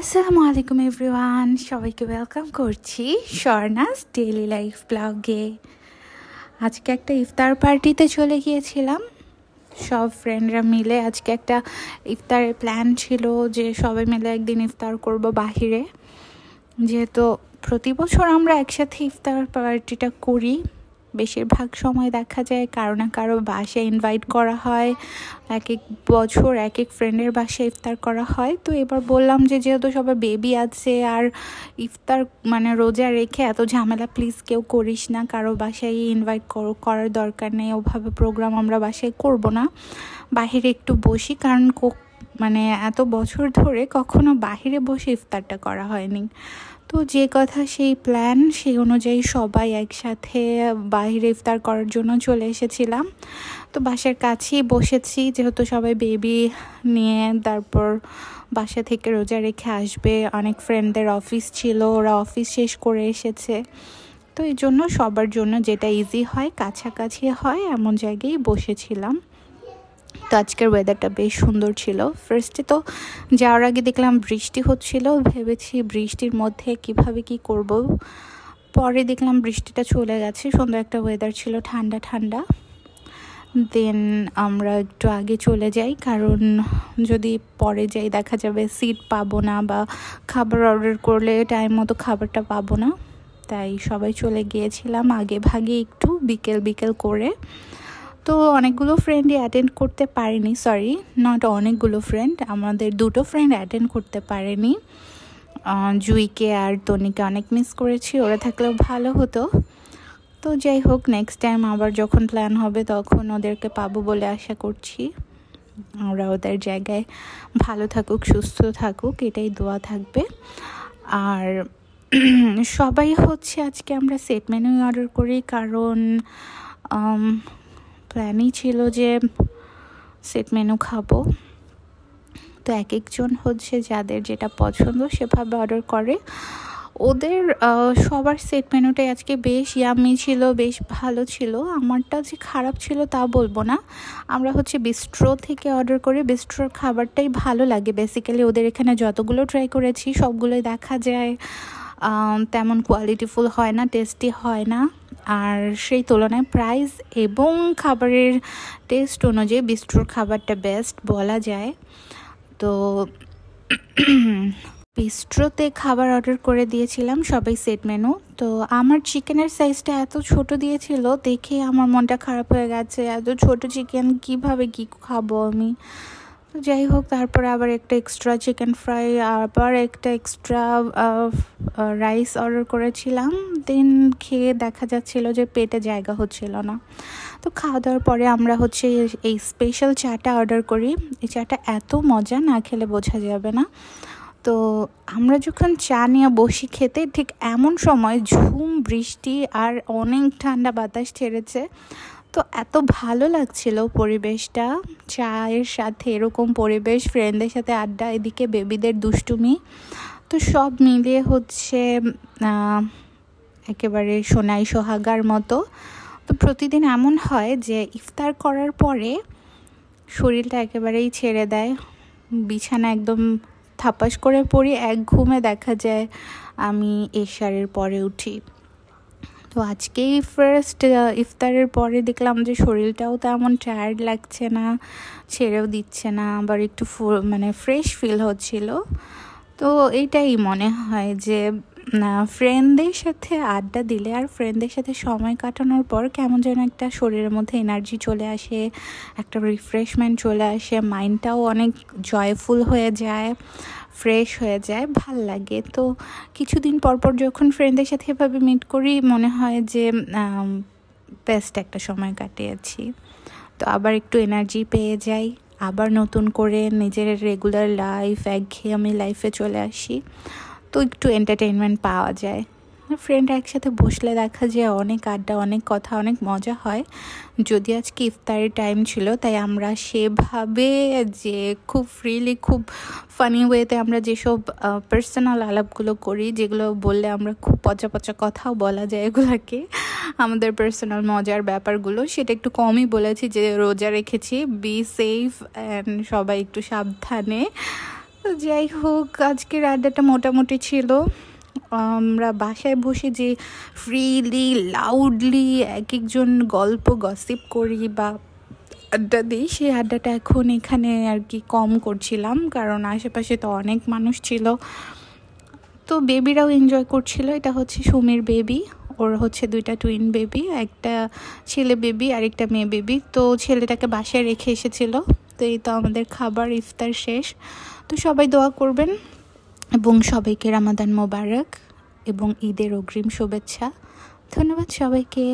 আসসালামু আলাইকুম এভরিওয়ান, সবাইকে ওয়েলকাম করছি স্বর্ণাস ডেইলি লাইফ ব্লগে। আজকে একটা ইফতার পার্টিতে চলে গিয়েছিলাম সব ফ্রেন্ডরা মিলে। আজকে একটা ইফতারের প্ল্যান ছিল যে সবাই মিলে একদিন ইফতার করব বাহিরে, যেহেতু প্রতি বছর আমরা একসাথে ইফতার পার্টিটা করি। বেশিরভাগ সময় দেখা যায় কারো না কারো বাসায় ইনভাইট করা হয়, এক এক বছর এক এক ফ্রেন্ডের বাসায় ইফতার করা হয়। তো এবার বললাম যে যেহেতু সবাই বেবি আছে আর ইফতার রোজা রেখে এত ঝামেলা প্লিজ কেউ করিস না, কারো বাসায় ইনভাইট করার দরকার নেই, ওভাবে প্রোগ্রাম আমরা বাসায় করব না, বাহিরে একটু বসি। কারণ এত বছর ধরে কখনো বাহিরে বসে ইফতারটা করা হয়নি। তো যে কথা সেই প্ল্যান, সেই অনুযায়ী সবাই একসাথে বাইরে ইফতার করার জন্য চলে এসেছিলাম। তো বাসার কাছেই বসেছি, যেহেতু সবাই বেবি নিয়ে তারপর বাসা থেকে রোজা রেখে আসবে। অনেক ফ্রেন্ডদের অফিস ছিল, ওরা অফিস শেষ করে এসেছে। তো এই জন্য সবার জন্য যেটা ইজি হয়, কাছাকাছি হয়, এমন জায়গায় বসেছিলাম। তো আজকের ওয়েদারটা বেশ সুন্দর ছিল। ফার্স্টে তো যাওয়ার আগে দেখলাম বৃষ্টি হচ্ছিল, ভেবেছি বৃষ্টির মধ্যে কিভাবে কি করব। পরে দেখলাম বৃষ্টিটা চলে গেছে, সুন্দর একটা ওয়েদার ছিল, ঠান্ডা ঠান্ডা। দেন আমরা একটু আগে চলে যাই, কারণ যদি পরে যাই দেখা যাবে সিট পাবো না, বা খাবার অর্ডার করলে টাইম মতো খাবারটা পাবো না। তাই সবাই চলে গিয়েছিলাম আগে ভাগে একটু বিকেল করে। তো অনেকগুলো ফ্রেন্ডই অ্যাটেন্ড করতে পারেনি, অনেকগুলো ফ্রেন্ড, আমাদের দুটো ফ্রেন্ড অ্যাটেন্ড করতে পারেনি। জুইকে আর তনিকে অনেক মিস করেছি, ওরা থাকলেও ভালো হতো। তো যাই হোক, নেক্সট টাইম আবার যখন প্ল্যান হবে তখন ওদেরকে পাবো বলে আশা করছি। ওরা ওদের জায়গায় ভালো থাকুক, সুস্থ থাকুক, এটাই দোয়া থাকবে। আর সবাই আজকে আমরা সেট মেনু অর্ডার করি, কারণ প্ল্যানই ছিল যে সেট মেনু খাবো। তো এক একজন যাদের যেটা পছন্দ সেভাবে অর্ডার করে। ওদের সবার সেট মেনুটাই আজকে বেশ ইয়াম্মি ছিল, বেশ ভালো ছিল। আমারটা যে খারাপ ছিল তা বলবো না। আমরা বিস্ট্রো থেকে অর্ডার করি, বিস্ট্রোর খাবারটাই ভালো লাগে বেসিক্যালি। ওদের এখানে যতগুলো ট্রাই করেছি সবগুলোই দেখা যায় তেমন কোয়ালিটিফুল হয় না, টেস্টি হয় না। আর সেই তুলনায় প্রাইস এবং খাবারের টেস্ট অনুযায়ী বিস্ট্রোর খাবারটা বেস্ট বলা যায়। তো বিস্ট্রোতে খাবার অর্ডার করে দিয়েছিলাম সবাই সেট মেনু। তো আমার চিকেনের সাইজটা এত ছোট দিয়েছিল, দেখে আমার মনটা খারাপ হয়ে গেছে। এত ছোট চিকেন কিভাবে কি খাবো আমি। তো যাই হোক, তারপর আবার একটা এক্সট্রা চিকেন ফ্রাই, আবার একটা এক্সট্রা রাইস অর্ডার করেছিলাম। দেন খেয়ে দেখা যাচ্ছিল যে পেটে জায়গা হচ্ছিল না। তো খাওয়া দাওয়ার পরে আমরা এই স্পেশাল চাটা অর্ডার করি। এই চাটা এত মজা, না খেলে বোঝা যাবে না। তো আমরা যখন চা নিয়ে বসি খেতে, ঠিক এমন সময় ঝুম বৃষ্টি আর অনেক ঠান্ডা বাতাস ছেড়েছে। তো এত ভালো লাগছিল পরিবেশটা, চায়ের সাথে এরকম পরিবেশ, ফ্রেন্ডদের সাথে আড্ডা, এদিকে বেবিদের দুষ্টুমি। তো সব মিলিয়ে একেবারে সোনাই সোহাগার মতো। তো প্রতিদিন এমন হয় যে ইফতার করার পরে শরীরটা একেবারেই ছেড়ে দেয়, বিছানা একদম থাপাস করে পড়ি, এক ঘুমে দেখা যায় আমি এশারের পরে উঠি। তো আজকেই ফার্স্ট ইফতারের পরে দেখলাম যে শরীরটাও তেমন টায়ার্ড লাগছে না, ছেড়েও দিচ্ছে না, আবার একটু ফ্রেশ ফিল হচ্ছিল। তো এইটাই মনে হয় যে ফ্রেন্ডদের সাথে আড্ডা দিলে আর ফ্রেন্ডদের সাথে সময় কাটানোর পর কেমন যেন একটা শরীরের মধ্যে এনার্জি চলে আসে, একটা রিফ্রেশমেন্ট চলে আসে, মাইন্ডটাও অনেক জয়ফুল হয়ে যায়, ফ্রেশ হয়ে যায়, ভাল লাগে। তো কিছুদিন পর যখন ফ্রেন্ডদের সাথে এভাবে মিট করি, মনে হয় যে বেস্ট একটা সময় কাটিয়েছি। তো আবার একটু এনার্জি পেয়ে যাই, আবার নতুন করে নিজের রেগুলার লাইফ, একঘেয়েমি লাইফে চলে আসি। তো একটু এন্টারটেনমেন্ট পাওয়া যায়। ফ্রেন্ড একসাথে বসলে দেখা যায় অনেক আড্ডা, অনেক কথা, অনেক মজা হয়। যদি আজকে ইফতারের টাইম ছিল, তাই আমরা সেভাবে যে খুব ফ্রিলি, খুব ফানি ওয়েতে আমরা যেসব পার্সোনাল আলাপগুলো করি, যেগুলো বললে আমরা খুব পচা কথাও বলা যায় এগুলাকে, আমাদের পার্সোনাল মজার ব্যাপারগুলো, সেটা একটু কমই বলেছি। যে রোজা রেখেছি, বি সেফ অ্যান্ড সবাই একটু সাবধানে। তো যাই হোক, আজকের আড্ডাটা মোটামুটি ছিল। আমরা বাসায় বসে যে ফ্রিলি লাউডলি এক একজন গল্প গসিপ করি বা আড্ডা দিই, সেই আড্ডাটা এখন এখানে আর কি কম করছিলাম, কারণ আশেপাশে তো অনেক মানুষ ছিল। তো বেবিরাও এনজয় করছিল। এটা হচ্ছে সুমির বেবি, ওর হচ্ছে 2টা টুইন বেবি, একটা ছেলে বেবি আর একটা মেয়ে বেবি। তো ছেলেটাকে বাসায় রেখে এসেছিল। তো এই তো আমাদের খাবার ইফতার শেষ। তো সবাই দোয়া করবেন এবং সবাইকে রমাদান মোবারক এবং ঈদের অগ্রিম শুভেচ্ছা। ধন্যবাদ সবাইকে।